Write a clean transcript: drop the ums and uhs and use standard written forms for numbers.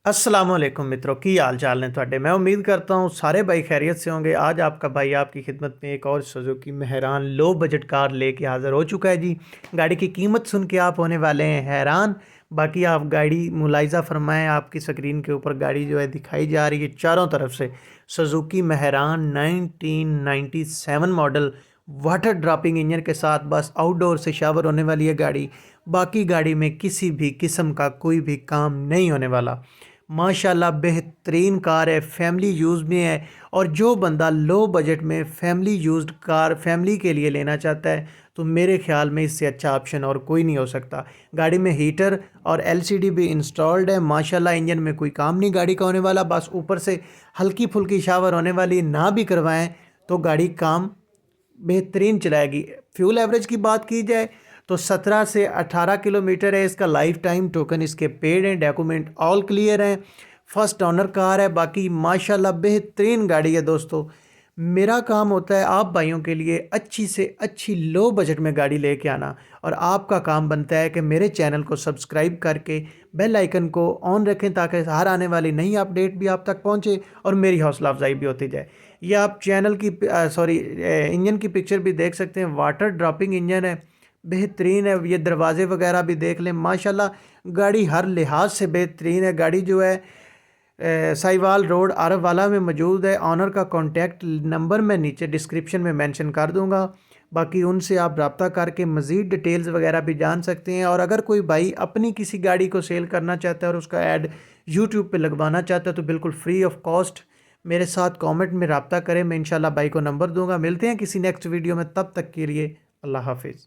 अस्सलाम वालेकुम मित्रों, की हाल चाल ने ਤੁਹਾਡੇ। मैं उम्मीद करता हूँ सारे भाई खैरियत से होंगे। आज आपका भाई आपकी खिदमत में एक और Suzuki Mehran low budget car लेके हाज़िर हो चुका है जी। गाड़ी की कीमत सुन के आप होने वाले हैं हैरान। बाकी आप गाड़ी मुलाहिज़ा फरमाएं, आपकी स्क्रीन के ऊपर गाड़ी जो है दिखाई जा रही है चारों तरफ से। Suzuki Mehran 1997 model, water dropping engine के साथ, बस आउटडोर से शावर होने वाली है गाड़ी। बाकी गाड़ी में किसी भी किस्म का कोई भी काम नहीं होने वाला। माशाल्लाह बेहतरीन कार है, फैमिली यूज़ में है। और जो बंदा लो बजट में फैमिली यूज्ड कार फैमिली के लिए लेना चाहता है तो मेरे ख्याल में इससे अच्छा ऑप्शन और कोई नहीं हो सकता। गाड़ी में हीटर और एलसीडी भी इंस्टॉल्ड है। माशाल्लाह इंजन में कोई काम नहीं गाड़ी का होने वाला, बस ऊपर से हल्की फुल्की शावर होने वाली, ना भी करवाएं तो गाड़ी काम बेहतरीन चलाएगी। फ्यूल एवरेज की बात की जाए तो 17 से 18 किलोमीटर है। इसका लाइफ टाइम टोकन इसके पेड हैं, डॉक्यूमेंट ऑल क्लियर हैं, फर्स्ट ऑनर कार है। बाकी माशाल्लाह बेहतरीन गाड़ी है दोस्तों। मेरा काम होता है आप भाइयों के लिए अच्छी से अच्छी लो बजट में गाड़ी लेके आना, और आपका काम बनता है कि मेरे चैनल को सब्सक्राइब करके बेल आइकन को ऑन रखें ताकि हर आने वाली नई अपडेट भी आप तक पहुंचे और मेरी हौसला अफजाई भी होती जाए। ये आप चैनल की इंजन की पिक्चर भी देख सकते हैं, वाटर ड्रॉपिंग इंजन है, बेहतरीन है। ये दरवाज़े वगैरह भी देख लें, माशाल्लाह गाड़ी हर लिहाज से बेहतरीन है। गाड़ी जो है साहिवाल रोड अरब वाला में मौजूद है। ऑनर का कॉन्टैक्ट नंबर मैं नीचे डिस्क्रिप्शन में मेंशन कर दूंगा। बाकी उनसे आप रब्ता करके मज़ीद डिटेल्स वगैरह भी जान सकते हैं। और अगर कोई भाई अपनी किसी गाड़ी को सेल करना चाहता है और उसका ऐड यूट्यूब पे लगवाना चाहता है तो बिल्कुल फ्री ऑफ कॉस्ट मेरे साथ कमेंट में रब्ता करें। मैं इंशाल्लाह भाई को नंबर दूंगा। मिलते हैं किसी नेक्स्ट वीडियो में, तब तक के लिए अल्लाह हाफिज़।